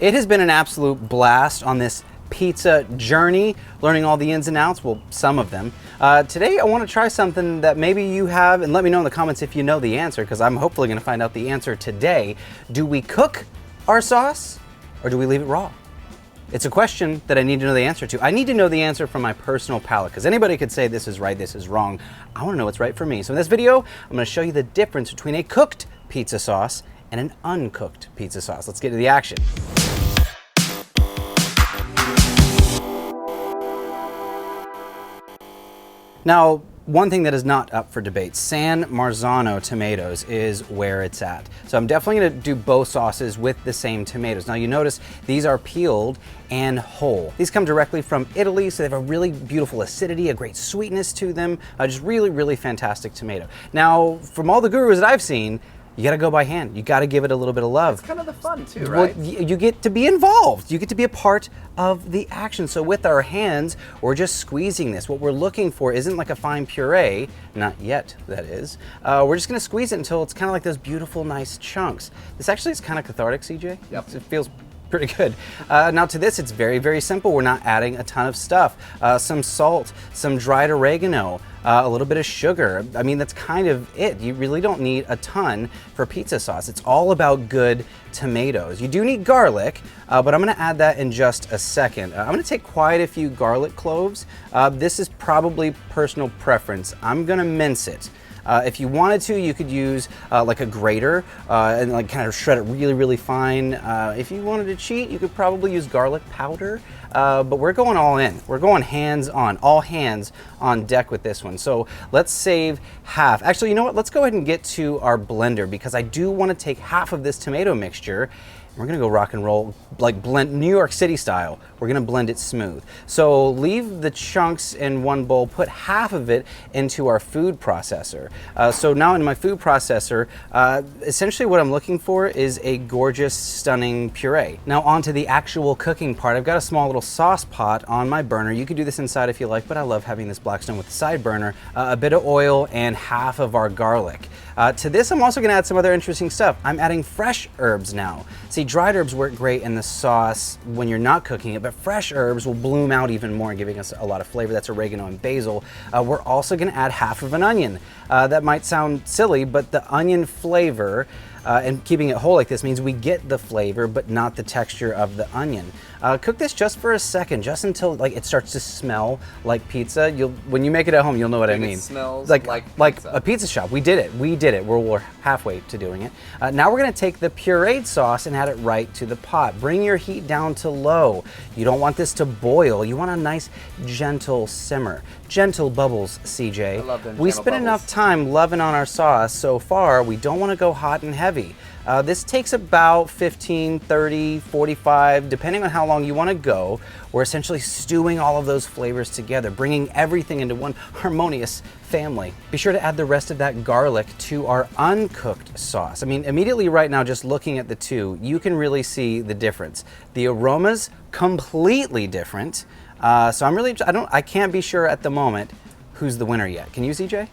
It has been an absolute blast on this pizza journey, learning all the ins and outs, well, some of them. Today I want to try something that maybe you have, and let me know in the comments if you know the answer, because I'm hopefully going to find out the answer today. Do we cook our sauce or do we leave it raw? It's a question that I need to know the answer to. I need to know the answer from my personal palate, because anybody could say this is right, this is wrong. I want to know what's right for me. So in this video, I'm going to show you the difference between a cooked pizza sauce and an uncooked pizza sauce. Let's get to the action. Now, one thing that is not up for debate, San Marzano tomatoes is where it's at. So I'm definitely gonna do both sauces with the same tomatoes. Now you notice these are peeled and whole. These come directly from Italy, so they have a really beautiful acidity, a great sweetness to them, just really, really fantastic tomato. Now, from all the gurus that I've seen, you gotta go by hand. You gotta give it a little bit of love. It's kind of the fun too, right? Well, you get to be involved. You get to be a part of the action. So with our hands, we're just squeezing this. What we're looking for isn't like a fine puree, not yet, that is. We're just gonna squeeze it until it's kind of like those beautiful, nice chunks. This actually is kind of cathartic, CJ. Yep. It feels pretty good. Now to this, it's very, very simple. We're not adding a ton of stuff. Some salt, some dried oregano, a little bit of sugar. I mean, that's kind of it. You really don't need a ton for pizza sauce. It's all about good tomatoes. You do need garlic, but I'm gonna add that in just a second. I'm gonna take quite a few garlic cloves. This is probably personal preference. I'm gonna mince it. If you wanted to, you could use like a grater and like kind of shred it really, really fine. If you wanted to cheat, you could probably use garlic powder, but we're going all in. We're going hands on, all hands on deck with this one. So let's save half. Actually, you know what? Let's go ahead and get to our blender, because I do want to take half of this tomato mixture. We're gonna go rock and roll, like blend New York City style. We're gonna blend it smooth. So leave the chunks in one bowl, put half of it into our food processor. So now in my food processor, essentially what I'm looking for is a gorgeous, stunning puree. Now onto the actual cooking part. I've got a small little sauce pot on my burner. You could do this inside if you like, but I love having this Blackstone with the side burner. A bit of oil and half of our garlic. To this, I'm also gonna add some other interesting stuff. I'm adding fresh herbs now. See, dried herbs work great in the sauce when you're not cooking it, but fresh herbs will bloom out even more, giving us a lot of flavor. That's oregano and basil. We're also gonna add half of an onion. That might sound silly, but the onion flavor and keeping it whole like this means we get the flavor, but not the texture of the onion. Cook this just for a second, just until like it starts to smell like pizza. When you make it at home, you'll know what I mean. It smells like pizza. A pizza shop. We did it. We're halfway to doing it. Now we're gonna take the pureed sauce and add it right to the pot. Bring your heat down to low. You don't want this to boil. You want a nice, gentle simmer. Gentle bubbles, CJ. I love them We gentle spent bubbles. enough time loving on our sauce so far. We don't want to go hot and heavy. This takes about 15, 30, 45, depending on how long you want to go. We're essentially stewing all of those flavors together, bringing everything into one harmonious family. Be sure to add the rest of that garlic to our uncooked sauce. I mean, immediately right now, just looking at the two, you can really see the difference. The aroma's completely different. So I can't be sure at the moment who's the winner yet. Can you, CJ?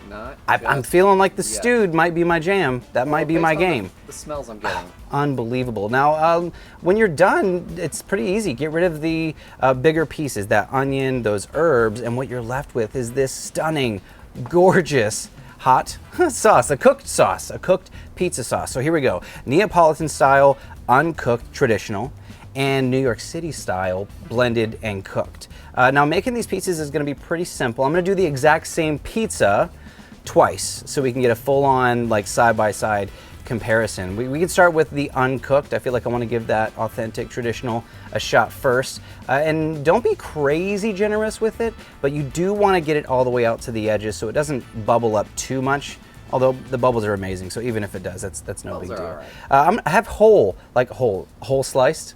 I'm feeling like the stewed might be my jam. That might be my game. The smells I'm getting. Unbelievable. Now, when you're done, it's pretty easy. Get rid of the bigger pieces, that onion, those herbs, and what you're left with is this stunning, gorgeous, hot sauce, a cooked pizza sauce. So here we go. Neapolitan style, uncooked, traditional, and New York City style, blended and cooked. Now making these pizzas is gonna be pretty simple. I'm gonna do the exact same pizza twice so we can get a full-on like side-by-side comparison. We can start with the uncooked. I feel like I wanna give that authentic, traditional a shot first. And don't be crazy generous with it, but you do wanna get it all the way out to the edges so it doesn't bubble up too much. Although the bubbles are amazing, so even if it does, that's no big deal. Right. I have whole sliced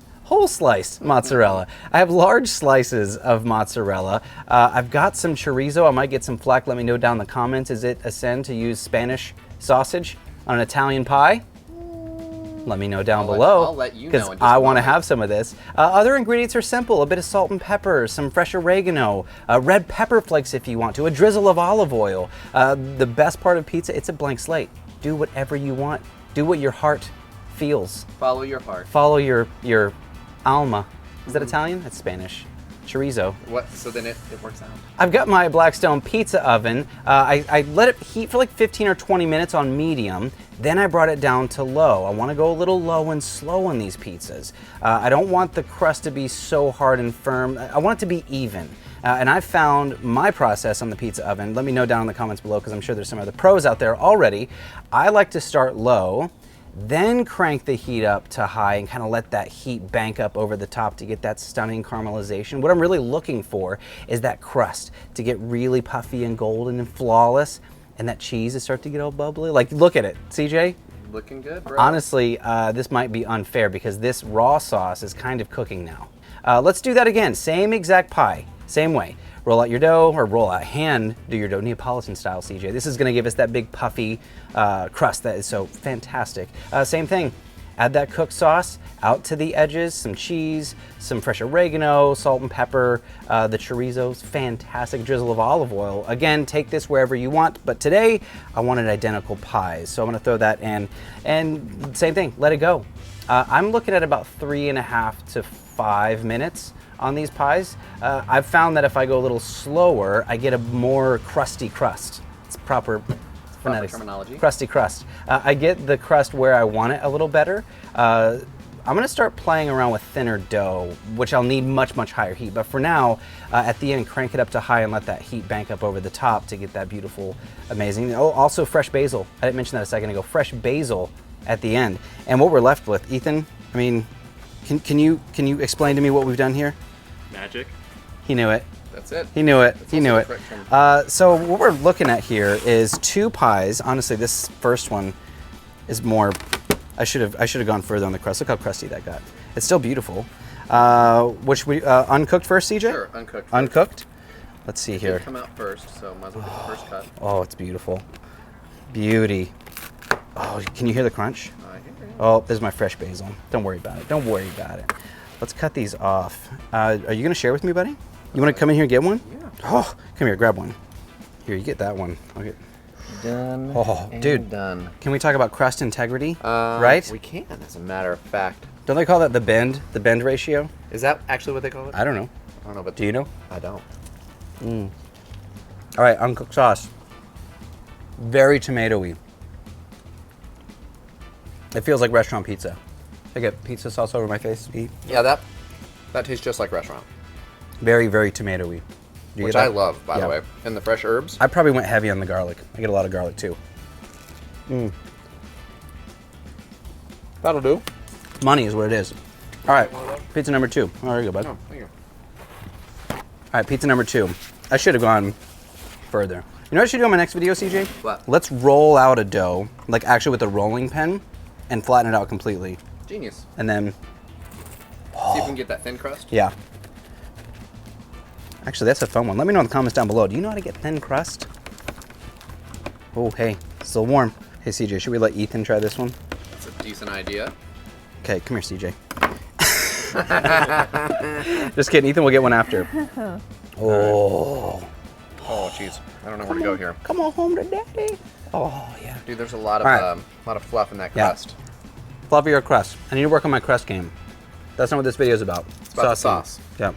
mozzarella. I have large slices of mozzarella. I've got some chorizo. I might get some flack. Let me know down in the comments. Is it a sin to use Spanish sausage on an Italian pie? Let me know down below. I'll let you know in just I a want to moment. have some of this. Other ingredients are simple. A bit of salt and pepper, some fresh oregano, red pepper flakes if you want to, a drizzle of olive oil. The best part of pizza, it's a blank slate. Do whatever you want. Do what your heart feels. Follow your heart. Follow your Alma. Is that Italian? That's Spanish. Chorizo. What? So then it works out. I've got my Blackstone pizza oven. I let it heat for like 15 or 20 minutes on medium. Then I brought it down to low. I want to go a little low and slow on these pizzas. I don't want the crust to be so hard and firm. I want it to be even. And I found my process on the pizza oven. Let me know down in the comments below because I'm sure there's some other pros out there already. I like to start low, then crank the heat up to high and kind of let that heat bank up over the top to get that stunning caramelization. What I'm really looking for is that crust to get really puffy and golden and flawless, and that cheese to start to get all bubbly. Like, look at it, CJ. Looking good, bro. Honestly, this might be unfair because this raw sauce is kind of cooking now. Let's do that again. Same exact pie, same way. Roll out your dough, or roll out, hand do your dough, Neapolitan style, CJ. This is gonna give us that big puffy crust that is so fantastic. Same thing, add that cooked sauce out to the edges, some cheese, some fresh oregano, salt and pepper, the chorizo's fantastic, drizzle of olive oil. Again, take this wherever you want, but today I wanted identical pies, so I'm gonna throw that in, and same thing, let it go. I'm looking at about 3.5 to 5 minutes on these pies. I've found that if I go a little slower, I get a more crusty crust. It's proper phonetics. Terminology. Crusty crust. I get the crust where I want it a little better. I'm gonna start playing around with thinner dough, which I'll need much, much higher heat. But for now, at the end, crank it up to high and let that heat bank up over the top to get that beautiful, amazing. Oh, also fresh basil. I didn't mention that a second ago. Fresh basil at the end. And what we're left with, Ethan, I mean, can you explain to me what we've done here? Magic. He knew it. That's it. He knew it. That's He knew also it. the correct So what we're looking at here is 2 pies. Honestly, this first one is more. I should have gone further on the crust. Look how crusty that got. It's still beautiful. Which we uncooked first, CJ? Sure, uncooked. Uncooked. Let's see It here. did come out first, so might as well get the first cut. Oh, it's beautiful. Beauty. Oh, can you hear the crunch? I hear you. Oh, this is my fresh basil. Don't worry about it. Don't worry about it. Let's cut these off. Are you gonna share with me, buddy? You wanna come in here and get one? Yeah. Oh, come here, grab one. Here, you get that one. Okay. Done. Oh, and dude. Done. Can we talk about crust integrity? Right? We can, as a matter of fact. Don't they call that the bend ratio? Is that actually what they call it? I don't know. I don't know, but Do you know? I don't. All right, uncooked sauce. Very tomatoey. It feels like restaurant pizza. I get pizza sauce over my face. Eat. Yeah, that tastes just like restaurant, Very, very tomatoey. Do you which get I that? love, by Yeah. the way. And the fresh herbs. I probably went heavy on the garlic. I get a lot of garlic too. That'll do. Money is what it is. All right, pizza number 2. Oh, there you go, bud. Oh, thank you. All right, pizza number 2. I should have gone further. You know what I should do on my next video, CJ? What? Let's roll out a dough, like actually with a rolling pin, and flatten it out completely. Genius. And then, See if we can get that thin crust. yeah. Actually, that's a fun one. Let me know in the comments down below. Do you know how to get thin crust? Oh, hey, still warm. Hey, CJ, should we let Ethan try this one? That's a decent idea. Okay, come here, CJ. Just kidding. Ethan will get one after. Oh. Oh, jeez. I don't know where to go here. Come on home to daddy. Oh, yeah. Dude, there's a lot All right. of fluff in that Yeah. crust. Fluffier crust. I need to work on my crust game. That's not what this video is about. It's about the sauce. Yeah.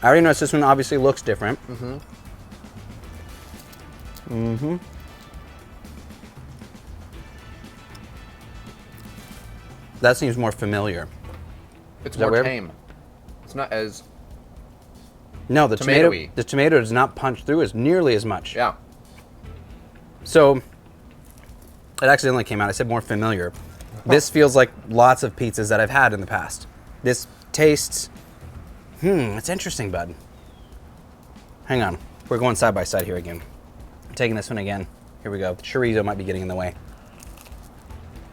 I already noticed this one obviously looks different. That seems more familiar. It's Is that more weird? tame. It's not as No, the tomato. Tomatoey. The tomato does not punch through as nearly as much. yeah. So it accidentally came out. I said more familiar. This feels like lots of pizzas that I've had in the past. This tastes. It's interesting, bud. Hang on. We're going side by side here again. I'm taking this one again. Here we go. The chorizo might be getting in the way.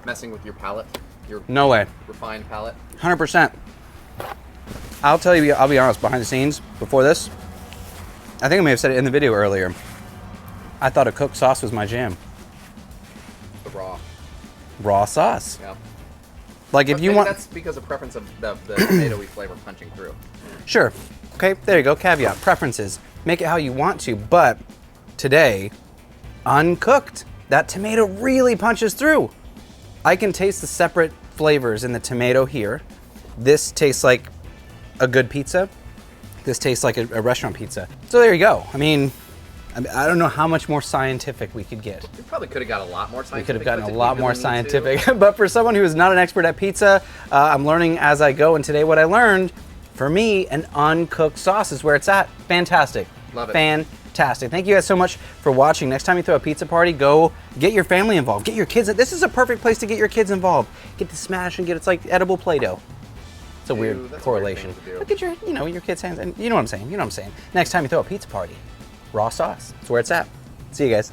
Messing with your palate, your No way. refined palate. 100%. I'll tell you, I'll be honest, behind the scenes, before this, I think I may have said it in the video earlier. I thought a cooked sauce was my jam. The raw. Raw sauce. Yeah. Like if But you maybe want. that's because of preference of the tomatoey flavor punching through. Sure. Okay, there you go. Caveat. Preferences. Make it how you want to, but today, uncooked. That tomato really punches through. I can taste the separate flavors in the tomato here, This tastes like a good pizza. This tastes like a restaurant pizza. So there you go. I mean, I don't know how much more scientific we could get. We probably could have got a lot more scientific. We could have gotten but a did lot we more really need to? scientific. But for someone who is not an expert at pizza, I'm learning as I go. And today what I learned, for me, an uncooked sauce is where it's at. Fantastic. Love it. Fantastic. Thank you guys so much for watching. Next time you throw a pizza party, go get your family involved. Get your kids. This is a perfect place to get your kids involved. Get to smash and it's like edible Play-Doh. It's a weird that's a correlation. weird thing to do. Look at your kids' hands. And you know what I'm saying. Next time you throw a pizza party, raw sauce. That's where it's at. See you guys.